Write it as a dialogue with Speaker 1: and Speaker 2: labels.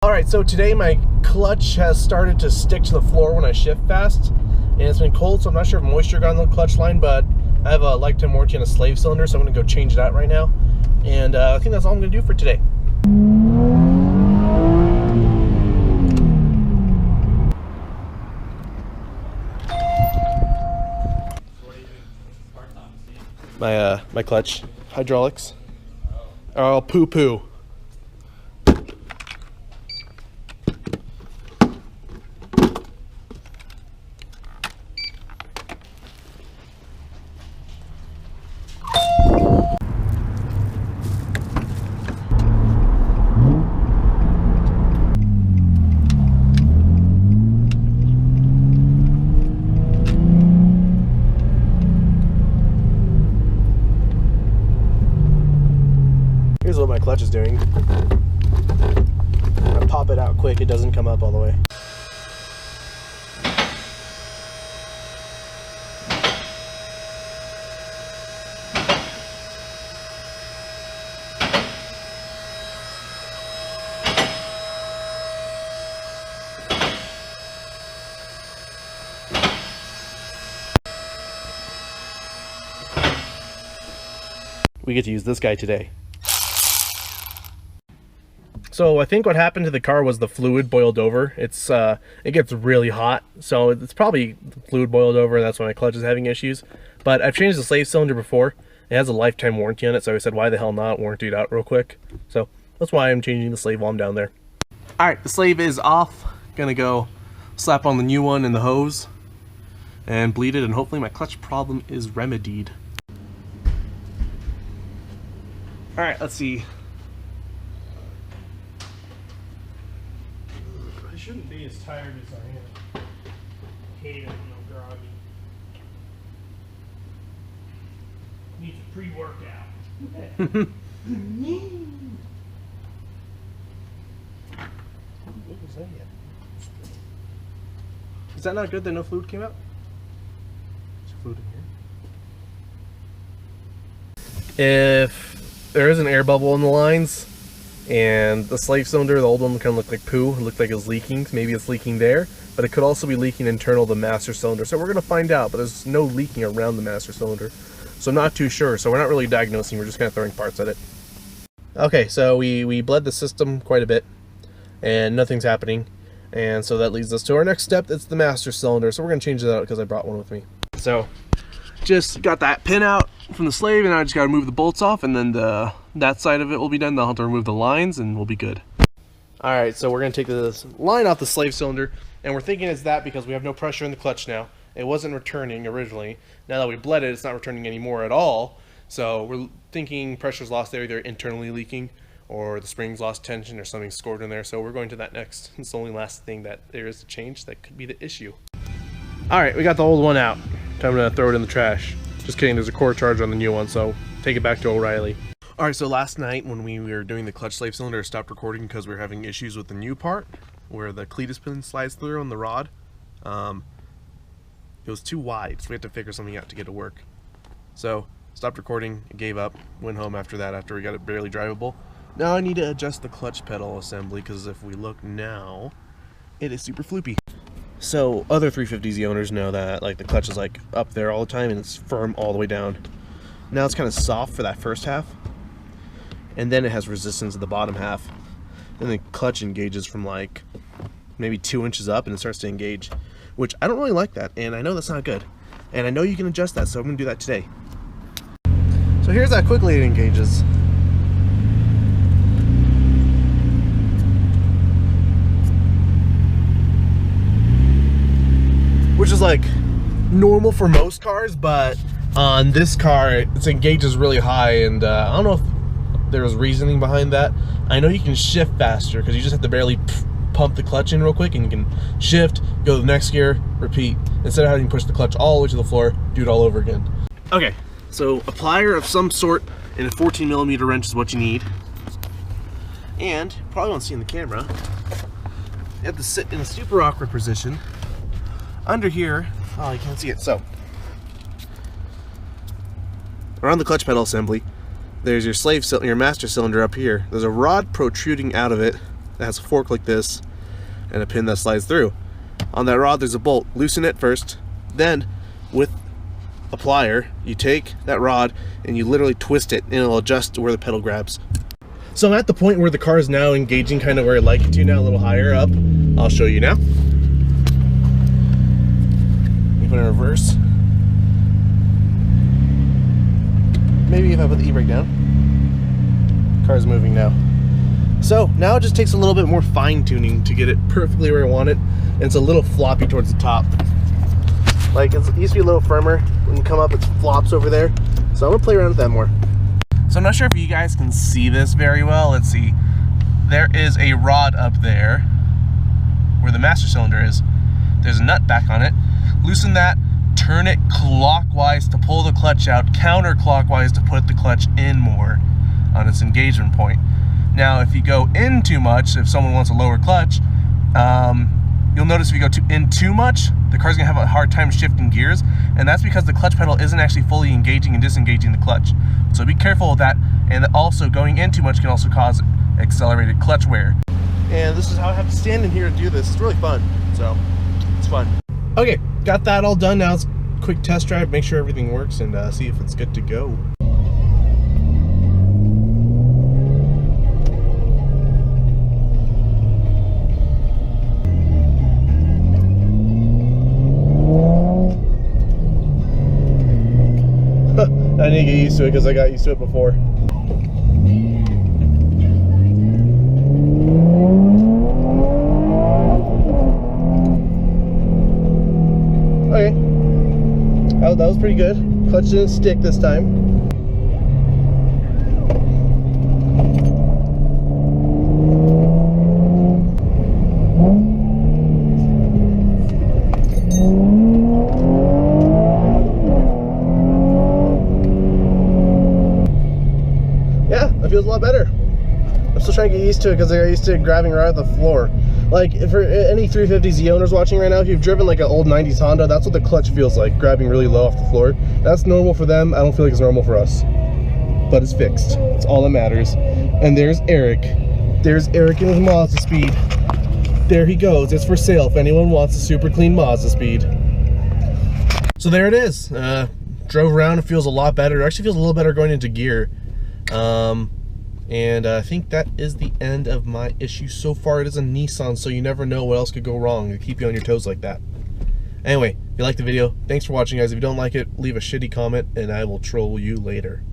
Speaker 1: Alright, so today my clutch has started to stick to the floor when I shift fast, and it's been cold, so I'm not sure if moisture got on the clutch line, but I have a lifetime warranty on a slave cylinder, so I'm going to go change that right now. And I think that's all I'm going to do for today. My clutch hydraulics are all poo-poo. Here's what my clutch is doing. I pop it out quick, it doesn't come up all the way. We get to use this guy today. So I think what happened to the car was the fluid boiled over. It gets really hot, so it's probably fluid boiled over, and that's why my clutch is having issues. But I've changed the slave cylinder before. It has a lifetime warranty on it, so I said, why the hell not warranty it out real quick? So that's why I'm changing the slave while I'm down there. Alright, the slave is off. Gonna go slap on the new one in the hose and bleed it, and hopefully my clutch problem is remedied. Alright, let's see.
Speaker 2: I shouldn't be as tired as I am. Hate it when I'm groggy. Needs a pre-workout.
Speaker 1: What was that yet? Is that not good that no fluid came out? Is there fluid in here? If there is an air bubble in the lines, and the slave cylinder, the old one, kind of looked like poo. It looked like it was leaking. Maybe it's leaking there, but it could also be leaking internal to the master cylinder. So we're going to find out, but there's no leaking around the master cylinder. So I'm not too sure. So we're not really diagnosing. We're just kind of throwing parts at it. Okay, so we bled the system quite a bit, and nothing's happening. And so that leads us to our next step. It's the master cylinder. So we're going to change that out because I brought one with me. So just got that pin out from the slave, and I just got to remove the bolts off, and then that side of it will be done. Then I'll have to remove the lines, and we'll be good. Alright, so we're going to take this line off the slave cylinder, and we're thinking it's that because we have no pressure in the clutch now. It wasn't returning originally. Now that we bled it, it's not returning anymore at all. So we're thinking pressure's lost there, either internally leaking or the springs lost tension or something scored in there. So we're going to that next. It's the only last thing that there is to change that could be the issue. Alright, we got the old one out. Time to throw it in the trash. Just kidding, there's a core charge on the new one, so take it back to O'Reilly. Alright, so last night when we were doing the clutch slave cylinder, I stopped recording because we were having issues with the new part where the cletus pin slides through on the rod. It was too wide, so we had to figure something out to get it to work. So, stopped recording, gave up, went home after that after we got it barely drivable. Now I need to adjust the clutch pedal assembly because if we look now, it is super floopy. So other 350Z owners know that like the clutch is like up there all the time and it's firm all the way down. Now it's kind of soft for that first half, and then it has resistance at the bottom half. Then the clutch engages from like maybe 2 inches up and it starts to engage, which I don't really like that, and I know that's not good. And I know you can adjust that, so I'm going to do that today. So here's how quickly it engages. Which is like normal for most cars, but on this car it engages really high, and I don't know if there was reasoning behind that. I know you can shift faster because you just have to barely pump the clutch in real quick and you can shift, go to the next gear, repeat, instead of having to push the clutch all the way to the floor, do it all over again. Okay, so a plier of some sort and a 14mm wrench is what you need. And you probably won't see in the camera, you have to sit in a super awkward position under here. Oh, you can't see it. So around the clutch pedal assembly, there's your master cylinder up here. There's a rod protruding out of it that has a fork like this and a pin that slides through. On that rod there's a bolt. Loosen it first, then with a plier you take that rod and you literally twist it and it'll adjust to where the pedal grabs. So I'm at the point where the car is now engaging kind of where I'd like it to now, a little higher up. I'll show you now. You put it in reverse. Maybe if I put the e-brake down. Car's moving now. So now it just takes a little bit more fine tuning to get it perfectly where I want it. And it's a little floppy towards the top. Like it used to be a little firmer. When you come up, it flops over there. So I'm gonna play around with that more. So I'm not sure if you guys can see this very well. Let's see. There is a rod up there where the master cylinder is. There's a nut back on it. Loosen that, turn it clockwise to pull the clutch out, counterclockwise to put the clutch in more on its engagement point. Now, if you go in too much, if someone wants a lower clutch, you'll notice if you go in too much, the car's gonna have a hard time shifting gears, and that's because the clutch pedal isn't actually fully engaging and disengaging the clutch. So be careful with that, and also going in too much can also cause accelerated clutch wear. And this is how I have to stand in here to do this. It's really fun, so it's fun. Okay, got that all done. Now it's a quick test drive, make sure everything works, and see if it's good to go. I need to get used to it because I got used to it before. Okay. Oh, that was pretty good. Clutch didn't stick this time. It feels a lot better. I'm still trying to get used to it because I got used to grabbing right at the floor. Like, for any 350Z owners watching right now, if you've driven like an old 90s Honda, that's what the clutch feels like, grabbing really low off the floor. That's normal for them. I don't feel like it's normal for us. But it's fixed. It's all that matters. And there's Eric. There's Eric in his Mazda Speed. There he goes. It's for sale if anyone wants a super clean Mazda Speed. So there it is. Drove around. It feels a lot better. It actually feels a little better going into gear. And I think that is the end of my issue so far. It is a Nissan, so you never know what else could go wrong. They keep you on your toes like that. Anyway, if you liked the video, thanks for watching, guys. If you don't like it, leave a shitty comment, and I will troll you later.